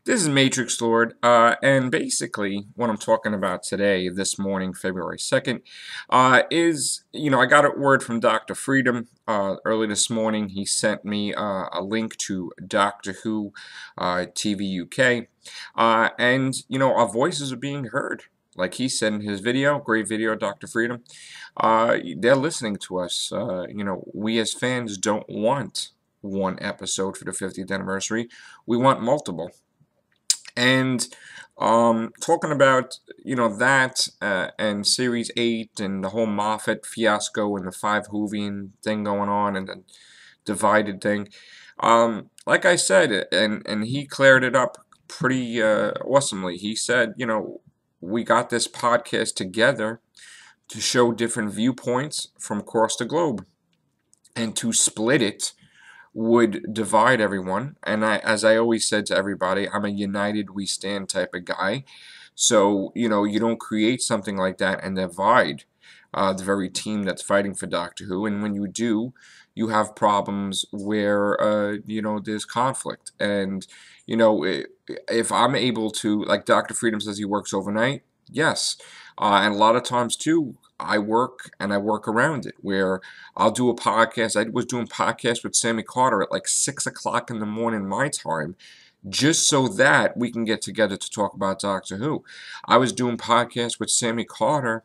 This is Matrix Lord, and basically what I'm talking about today, this morning, February 2nd, is, I got a word from Dr. Freedom early this morning. He sent me a link to Doctor Who TV UK, and, our voices are being heard. Like he said in his video, great video, Dr. Freedom, they're listening to us. We as fans don't want one episode for the 50th anniversary. We want multiple. And talking about that and Series 8 and the whole Moffat fiasco and the five Whovian thing going on and the divided thing. Like I said, and he cleared it up pretty awesomely. He said, we got this podcast together to show different viewpoints from across the globe, and to split it would divide everyone. And as I always said to everybody, I'm a united we stand type of guy. So, you don't create something like that and divide the very team that's fighting for Doctor Who. And when you do, you have problems where, there's conflict. And, if I'm able to, like Dr. Freedom says he works overnight, yes. And a lot of times, too, I work and I work around it, where I'll do a podcast. I was doing podcasts with Sammy Carter at like 6 o'clock in the morning my time, just so that we can get together to talk about Doctor Who. I was doing podcasts with Sammy Carter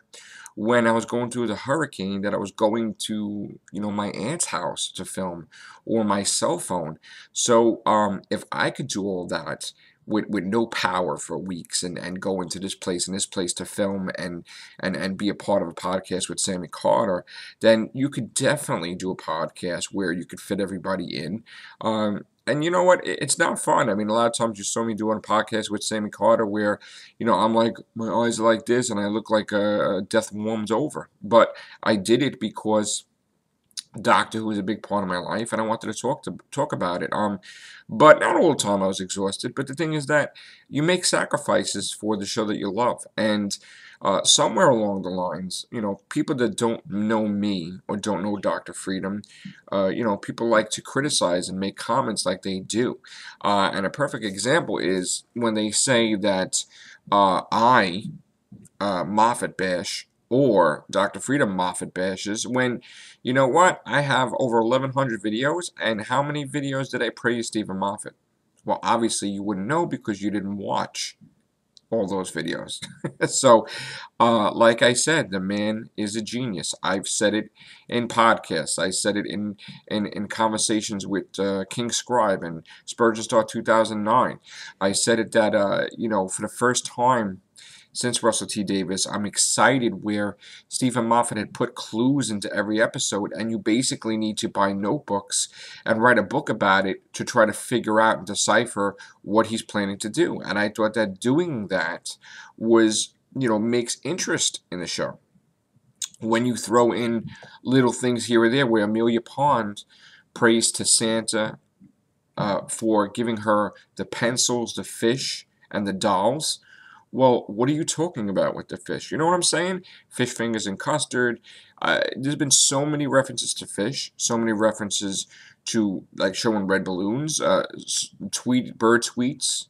when I was going through the hurricane, that I was going to, my aunt's house to film, or my cell phone. So if I could do all that with no power for weeks, and go into this place and this place to film and be a part of a podcast with Sammy Carter, then you could definitely do a podcast where you could fit everybody in. And you know what? It's not fun. I mean, a lot of times you saw me doing a podcast with Sammy Carter where, I'm like, my eyes are like this and I look like a death warms over. But I did it because Doctor Who is a big part of my life, and I wanted to talk about it. But not all the time I was exhausted. But the thing is that you make sacrifices for the show that you love, and somewhere along the lines, people that don't know me or don't know Doctor Freedom, people like to criticize and make comments like they do. And a perfect example is when they say that I Moffat bash, or Dr. Freedom Moffat bashes, when, you know what, I have over 1,100 videos, and how many videos did I praise Stephen Moffat? Well, obviously you wouldn't know because you didn't watch all those videos. So, like I said, the man is a genius. I've said it in podcasts. I said it in conversations with King Scribe and Spurgeon Star 2009. I said it that, for the first time since Russell T Davies, I'm excited where Stephen Moffat had put clues into every episode, and you basically need to buy notebooks and write a book about it to try to figure out and decipher what he's planning to do. And I thought that doing that was, makes interest in the show. When you throw in little things here or there, where Amelia Pond prays to Santa for giving her the pencils, the fish, and the dolls. Well, what are you talking about with the fish? You know what I'm saying? Fish fingers and custard. There's been so many references to fish, so many references to, like, showing red balloons, bird tweets,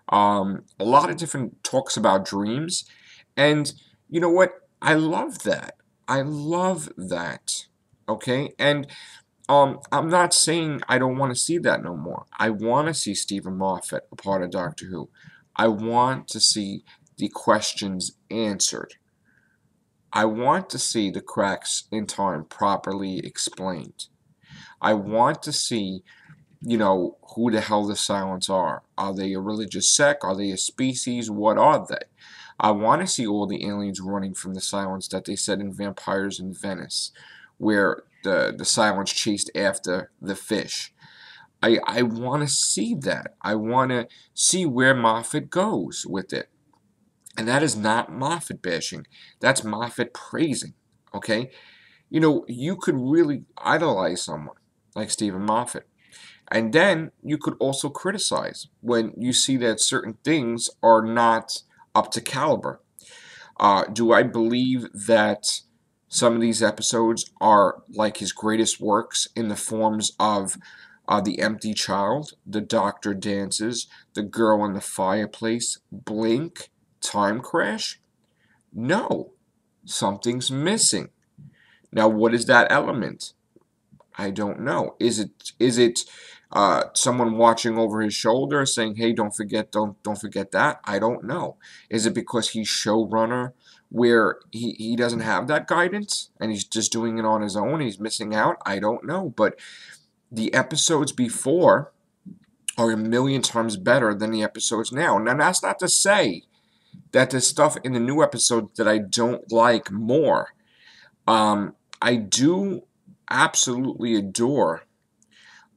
a lot of different talks about dreams. And you know what? I love that. I love that. Okay? And I'm not saying I don't want to see that no more. I want to see Stephen Moffat a part of Doctor Who. I want to see the questions answered. I want to see the cracks in time properly explained. I want to see, who the hell the Silents are. Are they a religious sect? Are they a species? What are they? I want to see all the aliens running from the Silents that they said in Vampires in Venice, where the Silents chased after the fish. I want to see that. I want to see where Moffat goes with it. And that is not Moffat bashing. That's Moffat praising. Okay? You could really idolize someone like Stephen Moffat. And then you could also criticize when you see that certain things are not up to caliber. Do I believe that some of these episodes are like his greatest works in the forms of The Empty Child, The Doctor Dances, The Girl in the Fireplace, Blink, Time Crash? No, something's missing. Now, what is that element? I don't know. Is it someone watching over his shoulder saying, "Hey, don't forget that"? I don't know. Is it because he's showrunner where he doesn't have that guidance and he's just doing it on his own? He's missing out. I don't know. But the episodes before are a million times better than the episodes now. Now that's not to say that there's stuff in the new episodes that I don't like more. I do absolutely adore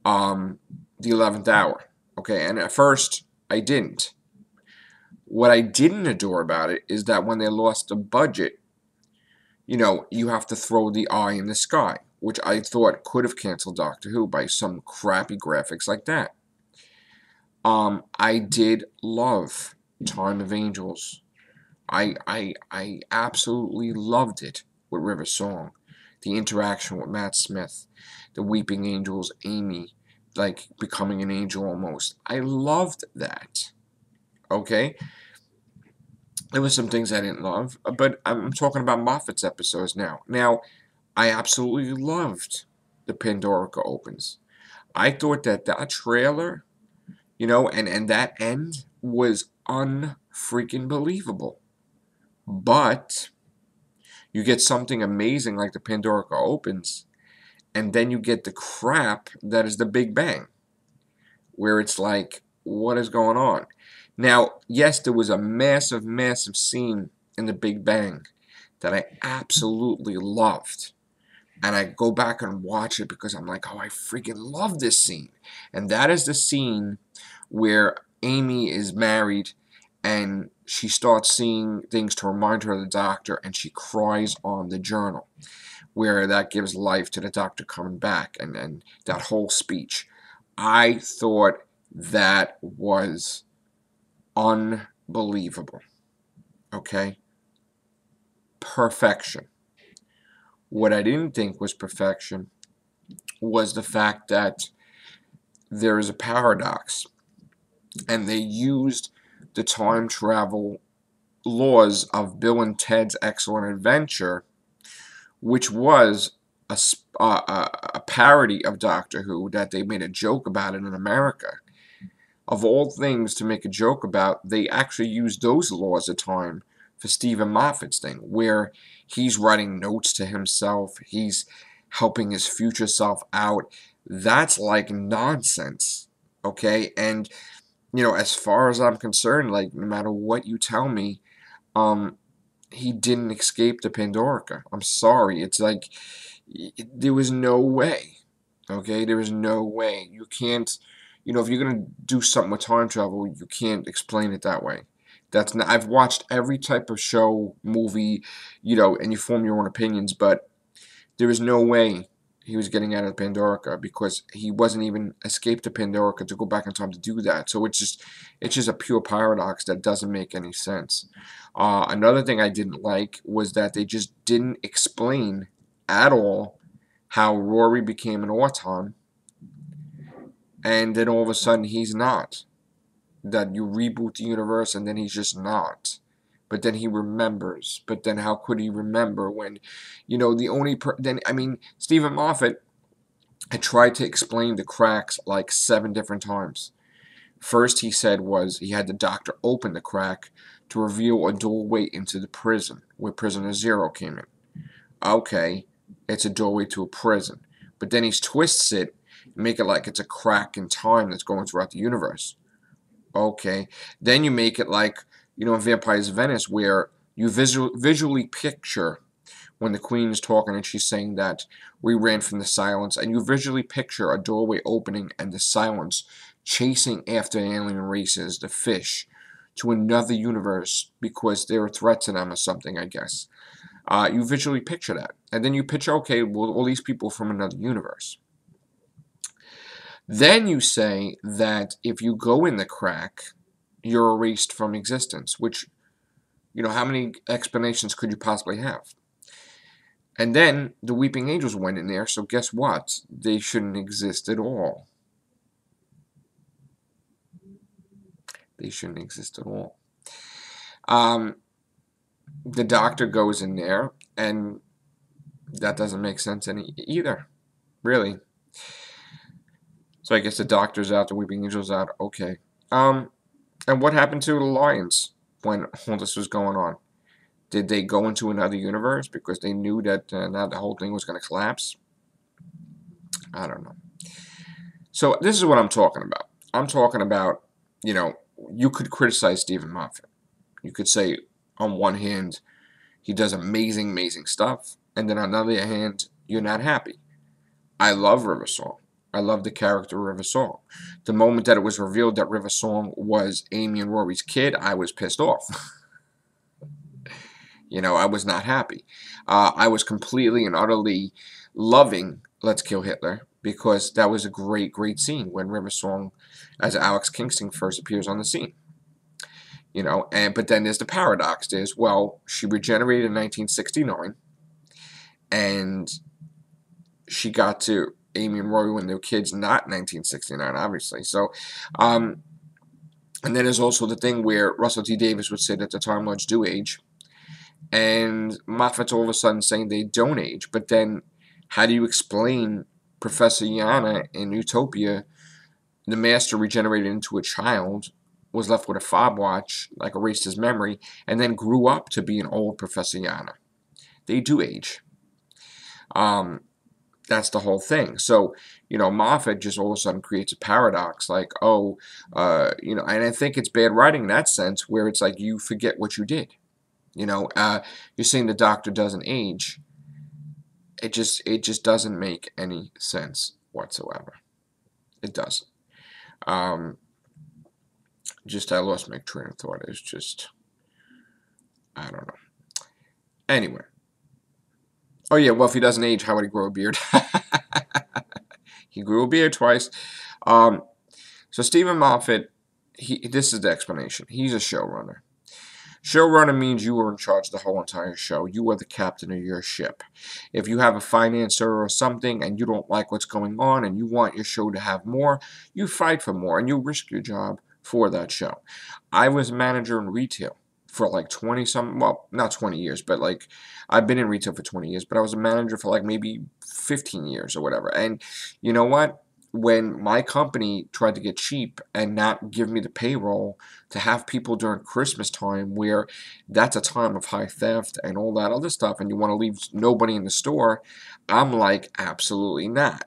the 11th hour. Okay, and at first I didn't. What I didn't adore about it is that when they lost the budget, you have to throw the eye in the sky, which I thought could have canceled Doctor Who by some crappy graphics like that. I did love Time of Angels. I absolutely loved it with River Song. The interaction with Matt Smith, the Weeping Angels, Amy, like becoming an angel almost. I loved that. Okay? There were some things I didn't love, but I'm talking about Moffat's episodes now. Now, I absolutely loved the Pandorica Opens. I thought that trailer, and that end was unfreaking believable. But you get something amazing like the Pandorica Opens, and then you get the crap that is the Big Bang, where it's like, what is going on? Now, yes, there was a massive, massive scene in the Big Bang that I absolutely loved. And I go back and watch it because I'm like, oh, I freaking love this scene. And that is the scene where Amy is married and she starts seeing things to remind her of the Doctor, and she cries on the journal, where that gives life to the Doctor coming back, and that whole speech. I thought that was unbelievable. Okay? Perfection. What I didn't think was perfection was the fact that there is a paradox, and they used the time travel laws of Bill and Ted's Excellent Adventure, which was a parody of Doctor Who that they made a joke about it in America. Of all things to make a joke about, they actually used those laws of time for Stephen Moffat's thing, where he's writing notes to himself, he's helping his future self out. That's like nonsense, okay? And as far as I'm concerned, like, no matter what you tell me, he didn't escape the Pandorica. I'm sorry. It's like, there was no way. Okay? There was no way. You can't, if you're going to do something with time travel, you can't explain it that way. That's not, I've watched every type of show, movie, and you form your own opinions, but there is no way he was getting out of Pandorica, because he wasn't even escaped the Pandorica to go back in time to do that. So it's just a pure paradox that doesn't make any sense. Another thing I didn't like was that they just didn't explain at all how Rory became an Auton, and then all of a sudden he's not. That you reboot the universe and then he's just not. But then he remembers. But then how could he remember when, the only Stephen Moffat had tried to explain the cracks like 7 different times. First he said was he had the Doctor open the crack to reveal a doorway into the prison, where Prisoner Zero came in. Okay, it's a doorway to a prison. But then he twists it and make it like it's a crack in time that's going throughout the universe. Okay, then you make it like, in Vampire's Venice, where you visually picture when the Queen is talking and she's saying that we ran from the silence, and you visually picture a doorway opening and the silence chasing after alien races, the fish, to another universe because they're a threat to them or something, I guess. You visually picture that. And then you picture, okay, well, all these people from another universe. Then you say that if you go in the crack, you're erased from existence, which, how many explanations could you possibly have? And then the Weeping Angels went in there, so guess what? They shouldn't exist at all. They shouldn't exist at all. The doctor goes in there, and that doesn't make sense either, really. So I guess the doctor's out, the weeping angel's out. Okay. And what happened to the Lions when all this was going on? Did they go into another universe because they knew that now the whole thing was going to collapse? I don't know. So this is what I'm talking about. I'm talking about, you could criticize Stephen Moffat. You could say, on one hand, he does amazing, amazing stuff, and then on the other hand, you're not happy. I love River Song. I love the character River Song. The moment that it was revealed that River Song was Amy and Rory's kid, I was pissed off. I was not happy. I was completely and utterly loving Let's Kill Hitler because that was a great, great scene when River Song as Alex Kingston first appears on the scene. But then there's the paradox. She regenerated in 1969, and she got to Amy and Rory when they were kids, not 1969, obviously. So, and then there's also the thing where Russell T Davies would say that the Time Lords do age, and Moffat's all of a sudden saying they don't age. But then, how do you explain Professor Yana in Utopia? The Master regenerated into a child, was left with a fob watch, like erased his memory, and then grew up to be an old Professor Yana. They do age. That's the whole thing. So, Moffat just all of a sudden creates a paradox, like, and I think it's bad writing in that sense, where it's like you forget what you did. You're saying the Doctor doesn't age. It just doesn't make any sense whatsoever. It doesn't. I lost my train of thought. It's just, I don't know. Anyway. Oh yeah, well, if he doesn't age, how would he grow a beard? He grew a beard twice. So Stephen Moffat, this is the explanation. He's a showrunner. Showrunner means you are in charge of the whole entire show. You are the captain of your ship. If you have a financer or something and you don't like what's going on and you want your show to have more, you fight for more and you risk your job for that show. I was a manager in retail for like 20-some, well, not 20 years, but like I've been in retail for 20 years, but I was a manager for like maybe 15 years or whatever. And you know what? When my company tried to get cheap and not give me the payroll to have people during Christmas time, where that's a time of high theft and all that other stuff, and you want to leave nobody in the store, I'm like, absolutely not.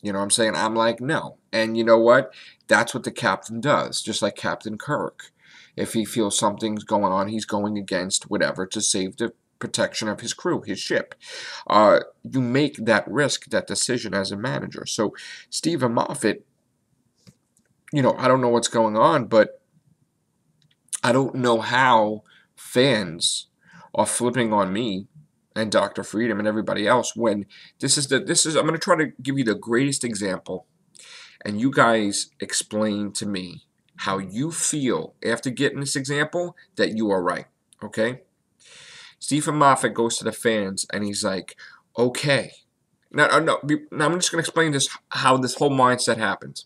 You know what I'm saying? I'm like, no. And you know what? That's what the captain does, just like Captain Kirk. If he feels something's going on, he's going against whatever to save the protection of his crew, his ship. You make that risk, that decision as a manager. So Stephen Moffat, I don't know what's going on, but I don't know how fans are flipping on me and Dr. Freedom and everybody else when I'm going to try to give you the greatest example, and you guys explain to me how you feel after getting this example that you are right, okay? Stephen Moffat goes to the fans and he's like, okay. Now I'm just going to explain how this whole mindset happens.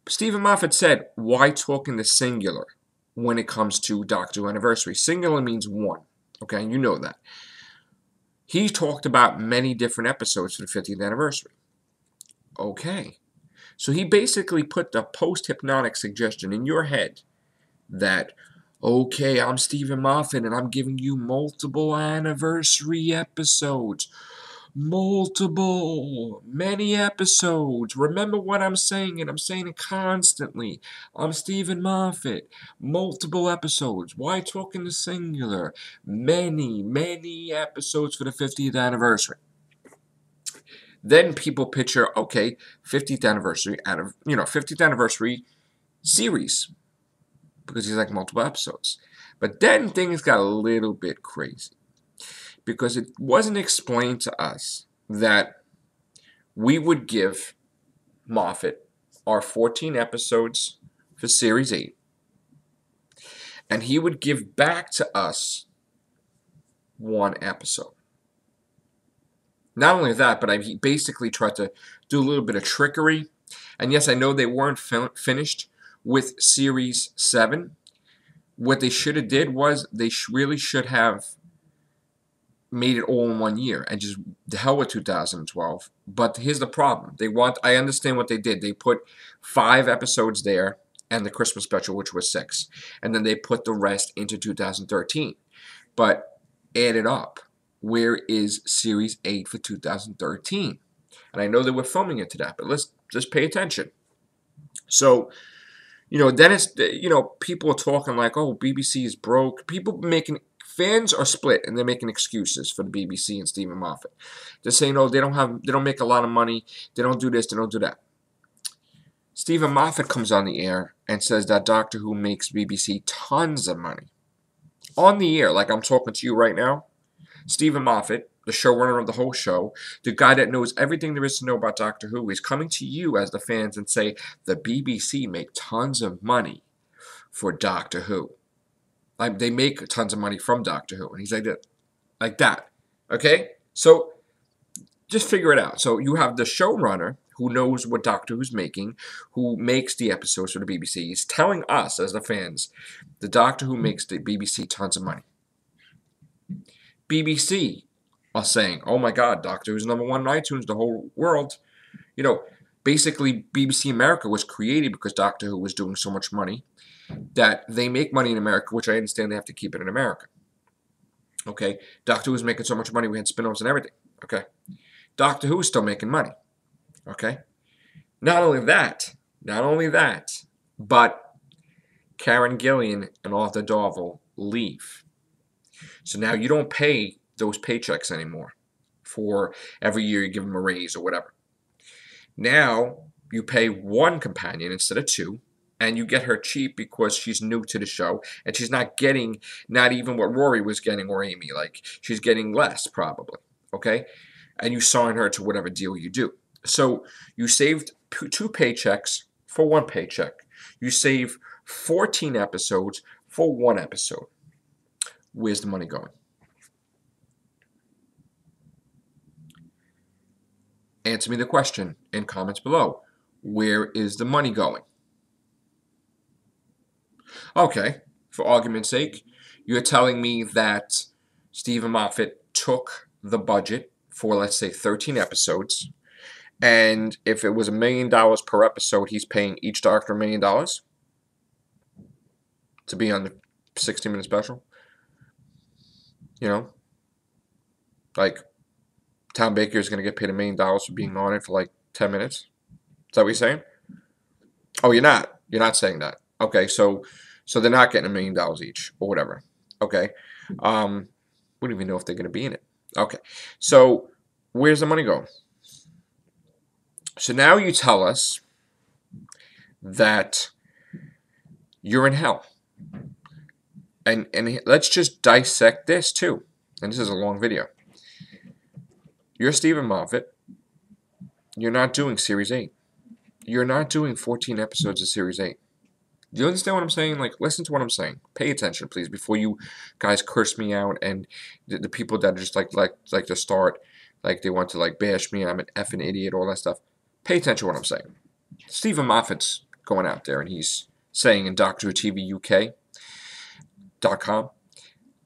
Stephen Moffat said, why talk in the singular when it comes to Doctor Who Anniversary? Singular means one, okay? You know that. He talked about many different episodes for the 50th anniversary. Okay. So he basically put the post-hypnotic suggestion in your head that, okay, I'm Stephen Moffat and I'm giving you multiple anniversary episodes. Many episodes. Remember what I'm saying, and I'm saying it constantly. I'm Stephen Moffat. Multiple episodes. Why talk in the singular? Many episodes for the 50th anniversary. Then people picture, okay, 50th anniversary 50th anniversary series, because he's like multiple episodes. But then things got a little bit crazy, because it wasn't explained to us that we would give Moffat our 14 episodes for Series 8, and he would give back to us one episode. Not only that, but he basically tried to do a little bit of trickery. And yes, I know they weren't finished with Series 7, what they should have did was they really should have made it all in 1 year and just the hell with 2012. But here's the problem. I understand what they did. They put 5 episodes there and the Christmas special, which was 6. And then they put the rest into 2013. But add it up. Where is Series 8 for 2013? And I know they were filming it to that, but let's just pay attention. So, then it's, people are talking like, oh, BBC is broke. Fans are split and they're making excuses for the BBC and Stephen Moffat. They're saying, oh, they don't make a lot of money. They don't do this, they don't do that. Stephen Moffat comes on the air and says that Doctor Who makes BBC tons of money. On the air, like I'm talking to you right now, Stephen Moffat, the showrunner of the whole show, the guy that knows everything there is to know about Doctor Who, is coming to you as the fans and say, the BBC make tons of money for Doctor Who. Like, they make tons of money from Doctor Who. And he's like that. Okay? So, just figure it out. So, you have the showrunner who knows what Doctor Who's making, who makes the episodes for the BBC. He's telling us, as the fans, the Doctor Who makes the BBC tons of money. BBC are saying, oh my God, Doctor Who's #1 on iTunes, the whole world. Basically, BBC America was created because Doctor Who was doing so much money that they make money in America, which I understand they have to keep it in America. Okay? Doctor Who was making so much money, we had spin-offs and everything. Okay? Doctor Who is still making money. Okay? Not only that, but Karen Gillan and Arthur Darvill leave. So now you don't pay those paychecks anymore for every year you give them a raise or whatever. Now you pay 1 companion instead of 2, and you get her cheap because she's new to the show, and she's not getting not even what Rory was getting or Amy. Like, she's getting less probably, okay? And you sign her to whatever deal you do. So you saved 2 paychecks for 1 paycheck. You save 14 episodes for 1 episode. Where's the money going? Answer me the question in comments below. Where is the money going? Okay, for argument's sake, you're telling me that Stephen Moffat took the budget for, let's say, 13 episodes, and if it was $1 million per episode, he's paying each doctor $1 million to be on the 60-minute special? Like, Tom Baker is going to get paid $1 million for being on it for like 10 minutes? Is that what you're saying? Oh, you're not. You're not saying that. Okay, so they're not getting $1 million each or whatever. Okay. We don't even know if they're going to be in it. Okay. So where's the money going? So now you tell us that you're in hell. And let's just dissect this too. And this is a long video. You're Stephen Moffat. You're not doing Series 8. You're not doing 14 episodes of Series 8. Do you understand what I'm saying? Like, listen to what I'm saying. Pay attention, please, before you guys curse me out and the people that just like to start, like they want to like bash me, I'm an effing idiot, all that stuff. Pay attention to what I'm saying. Stephen Moffat's going out there and he's saying in DoctorWhoTVUK.com,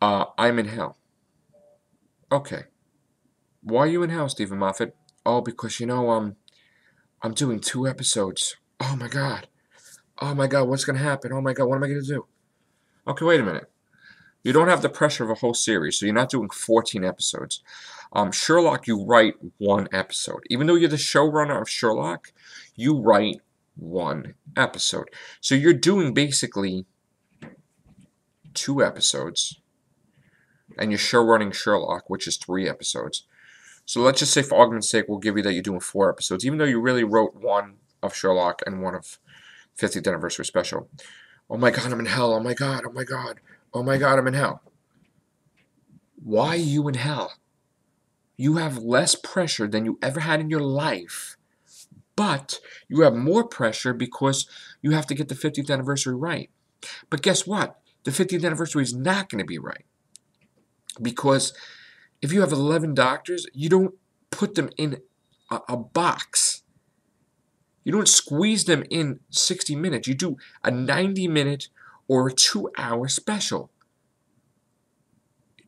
I'm in hell. Okay. Why are you in hell, Stephen Moffat? Oh, because I'm doing 2 episodes. Oh my God. Oh my God, what's going to happen? Oh my God, what am I going to do? Okay, wait a minute. You don't have the pressure of a whole series, so you're not doing 14 episodes. Sherlock, you write 1 episode. Even though you're the showrunner of Sherlock, you write 1 episode. So you're doing basically 2 episodes, and you're showrunning Sherlock, which is 3 episodes. So let's just say, for argument's sake, we'll give you that you're doing 4 episodes, even though you really wrote 1 of Sherlock and 1 of 50th anniversary special. Oh my God, I'm in hell. Oh my God, oh my God. Oh my God, I'm in hell. Why are you in hell? You have less pressure than you ever had in your life, but you have more pressure because you have to get the 50th anniversary right. But guess what? The 50th anniversary is not going to be right. Because if you have 11 doctors, you don't put them in a box. You don't squeeze them in 60 minutes. You do a 90-minute or a 2-hour special.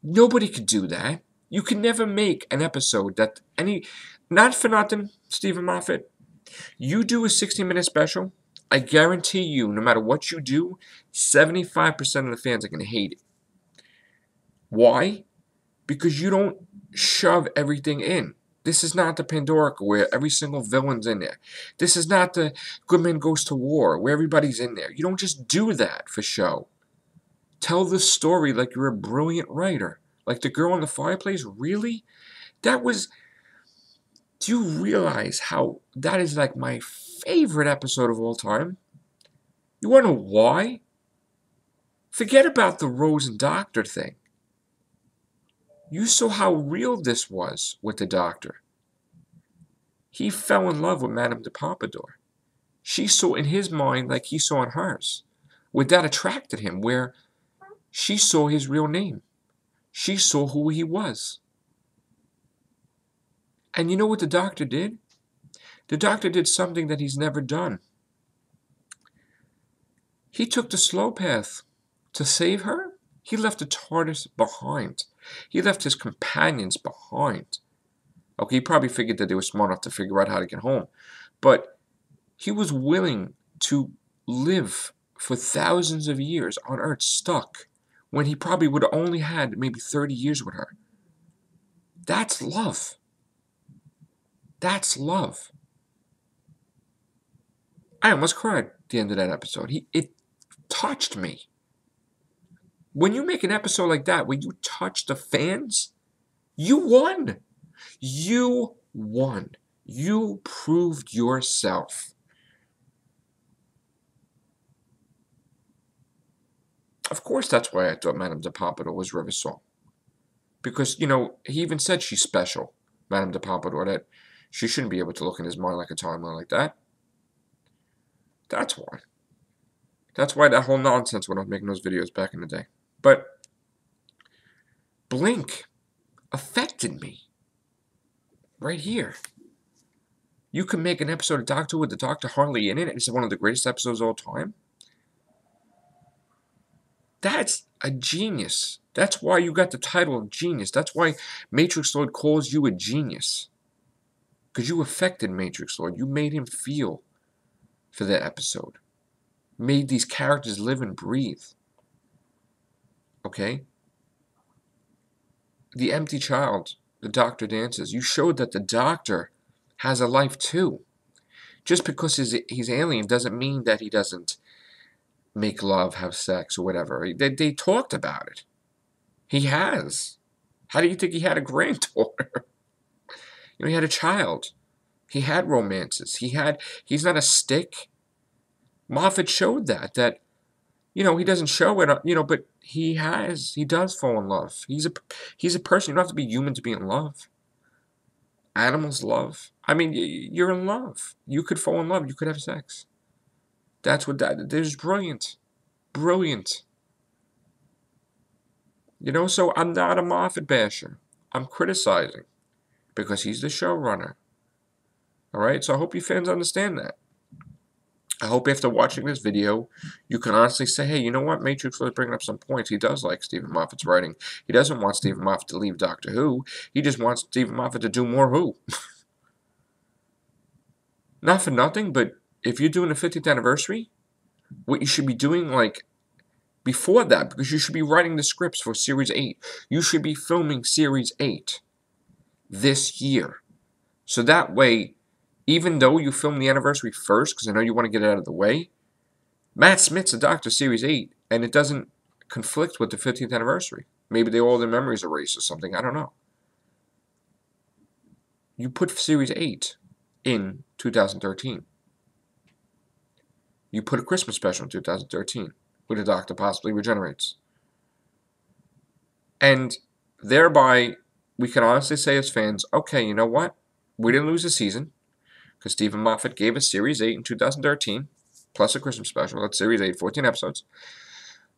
Nobody could do that. You can never make an episode that not for nothing, Stephen Moffat. You do a 60-minute special, I guarantee you, no matter what you do, 75% of the fans are going to hate it. Why? Because you don't shove everything in. This is not the Pandora where every single villain's in there. This is not the Good Man Goes to War where everybody's in there. You don't just do that for show. Tell the story like you're a brilliant writer. Like the girl in the fireplace, really? Do you realize how that is like my favorite episode of all time? You want to know why? Forget about the Rose and Doctor thing. You saw how real this was with the Doctor. He fell in love with Madame de Pompadour. She saw in his mind like he saw in hers. Where that attracted him, where she saw his real name. She saw who he was. And you know what the Doctor did? The Doctor did something that he's never done. He took the slow path to save her. He left the TARDIS behind. He left his companions behind. Okay, he probably figured that they were smart enough to figure out how to get home. But he was willing to live for thousands of years on Earth stuck when he probably would have only had maybe 30 years with her. That's love. That's love. I almost cried at the end of that episode. It touched me. When you make an episode like that, where you touch the fans, you won. You won. You proved yourself. Of course, that's why I thought Madame de Pompadour was Riversong. Because, he even said she's special, Madame de Pompadour, that she shouldn't be able to look in his mind like a timeline like that. That's why. That's why that whole nonsense when I was making those videos back in the day. But Blink affected me. Right here. You can make an episode of Doctor with the Doctor hardly in it, and it's one of the greatest episodes of all time. That's a genius. That's why you got the title of genius. That's why Matrix Lord calls you a genius. Because you affected Matrix Lord. You made him feel for that episode. Made these characters live and breathe. Okay? The Empty Child, the Doctor dances. You showed that the Doctor has a life too. Just because he's alien doesn't mean that he doesn't make love, have sex, or whatever. They talked about it. He has. How do you think he had a granddaughter? He had a child. He had romances. He's not a stick. Moffat showed that he doesn't show it, but he does fall in love. He's a person. You don't have to be human to be in love. Animals love. I mean, you're in love. You could fall in love. You could have sex. That's what there's brilliant. Brilliant. So I'm not a Moffat basher. I'm criticizing because he's the showrunner. All right? So I hope you fans understand that. I hope after watching this video, you can honestly say, hey, you know what? Matrix was bringing up some points. He does like Stephen Moffat's writing. He doesn't want Stephen Moffat to leave Doctor Who. He just wants Stephen Moffat to do more Who. Not for nothing, but if you're doing the 50th anniversary, what you should be doing, before that, because you should be writing the scripts for Series 8. You should be filming Series 8 this year. So that way, even though you film the anniversary first, because I know you want to get it out of the way, Matt Smith's a Doctor Series 8, and it doesn't conflict with the 50th anniversary. Maybe all their memories erased or something. I don't know. You put Series 8 in 2013. You put a Christmas special in 2013, where the Doctor possibly regenerates. And thereby, we can honestly say as fans, okay, you know what? We didn't lose a season, because Stephen Moffat gave us Series 8 in 2013, plus a Christmas special. That's Series 8, 14 episodes.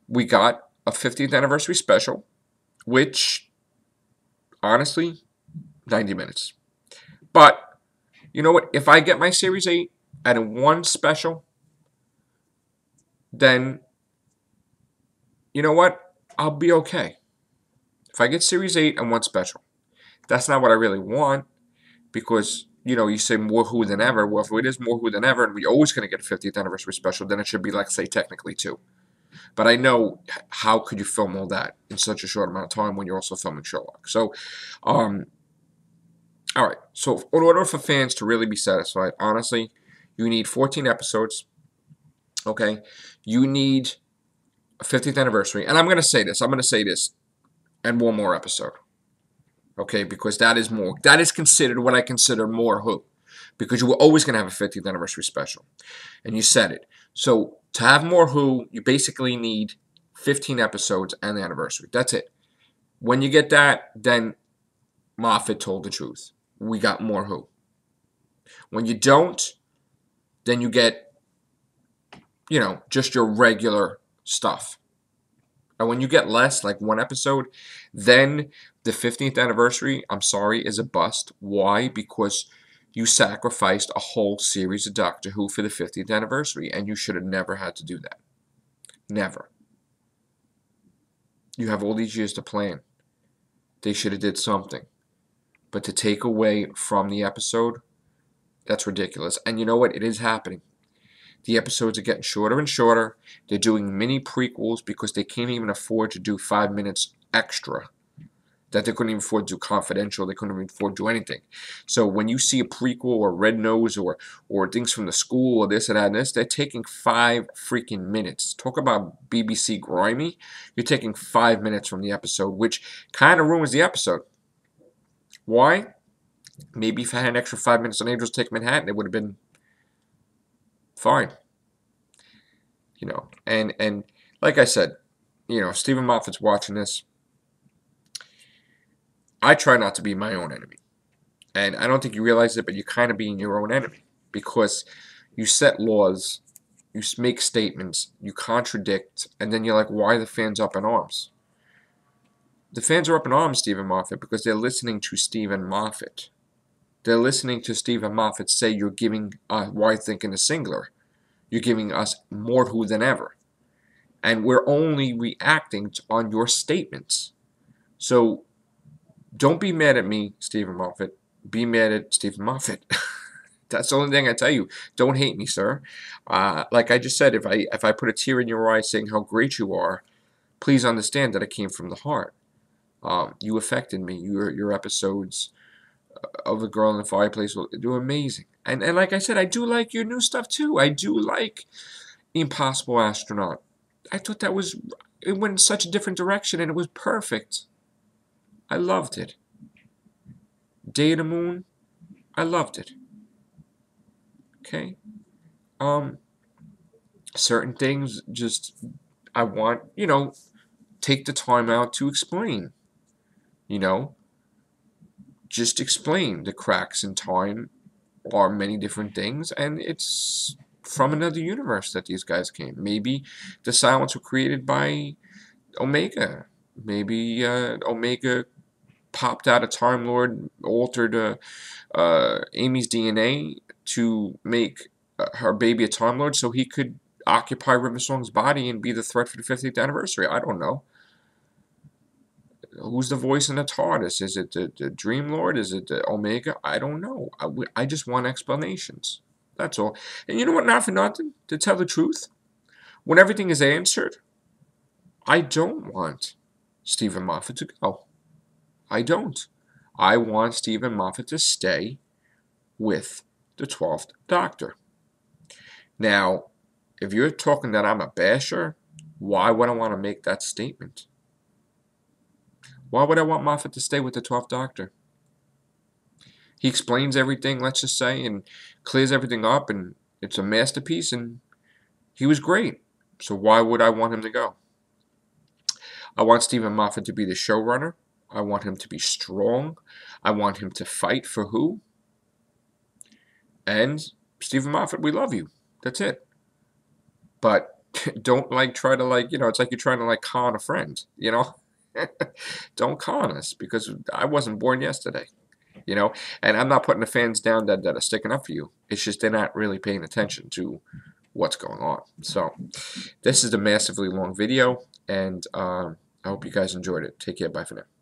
We got a 50th anniversary special, which, honestly, 90 minutes. But, you know what? If I get my Series 8 and in one special, then you know what? I'll be okay. If I get Series 8 and one special, that's not what I really want because, you say more Who than ever. Well, if it is more Who than ever and we're always going to get a 50th anniversary special, then it should be like, say, technically two. But I know how could you film all that in such a short amount of time when you're also filming Sherlock. So, all right. So, in order for fans to really be satisfied, honestly, you need 14 episodes. Okay, you need a 50th anniversary, and I'm going to say this. I'm going to say this, and one more episode. Okay, because that is more. That is considered what I consider more Who, because you were always going to have a 50th anniversary special, and you said it. So to have more Who, you basically need 15 episodes and the anniversary. That's it. When you get that, then Moffat told the truth. We got more Who. When you don't, then you get, just your regular stuff. And when you get less, like one episode, then the 15th anniversary, I'm sorry, is a bust. Why? Because you sacrificed a whole series of Doctor Who for the 50th anniversary, and you should have never had to do that. Never. You have all these years to plan. They should have did something. But to take away from the episode, that's ridiculous. And you know what? It is happening. The episodes are getting shorter and shorter. They're doing mini prequels because they can't even afford to do 5 minutes extra. That they couldn't even afford to do confidential. They couldn't even afford to do anything. So when you see a prequel or Red Nose or things from the school or this and that and this, they're taking 5 freaking minutes. Talk about BBC grimy. You're taking 5 minutes from the episode, which kind of ruins the episode. Why? Maybe if I had an extra 5 minutes on Angels Take Manhattan, it would have been fine. And like I said, Stephen Moffat's watching this. I try not to be my own enemy. And I don't think you realize it, but you're kind of being your own enemy because you set laws, you make statements, you contradict, and then you're like, why are the fans up in arms? The fans are up in arms, Stephen Moffat, because they're listening to Stephen Moffat. They're listening to Stephen Moffat say you're giving, why think in the singular? You're giving us more Who than ever. And we're only reacting on your statements. So don't be mad at me, Stephen Moffat. Be mad at Stephen Moffat. That's the only thing I tell you. Don't hate me, sir. Like I just said, if I put a tear in your eye saying how great you are, please understand that it came from the heart. You affected me. Your episodes of The Girl in the Fireplace were amazing. And like I said, I do like your new stuff too. I do like Impossible Astronaut. I thought it went in such a different direction and it was perfect. I loved it. Day of the Moon, I loved it. Okay? Certain things just, I want, take the time out to explain. Just explain the cracks in time are many different things, and it's from another universe that these guys came. Maybe the Silence were created by Omega. Maybe Omega popped out a Time Lord, altered Amy's DNA to make her baby a Time Lord so he could occupy River Song's body and be the threat for the 50th anniversary. I don't know. Who's the voice in the TARDIS? Is it the Dream Lord? Is it the Omega? I don't know. I just want explanations. That's all. And you know what? Not for nothing. To tell the truth, when everything is answered, I don't want Stephen Moffat to go. I don't. I want Stephen Moffat to stay with the 12th Doctor. Now, if you're talking that I'm a basher, why would I want to make that statement? Why would I want Moffat to stay with the 12th Doctor? He explains everything, let's just say, and clears everything up, and it's a masterpiece, and he was great. So why would I want him to go? I want Stephen Moffat to be the showrunner. I want him to be strong. I want him to fight for Who. And Stephen Moffat, we love you. That's it. But don't try to it's like you're trying to con a friend, Don't con us because I wasn't born yesterday. you know. And I'm not putting the fans down that are sticking up for you. It's just they're not really paying attention to what's going on. So this is a massively long video, and I hope you guys enjoyed it. Take care. Bye for now.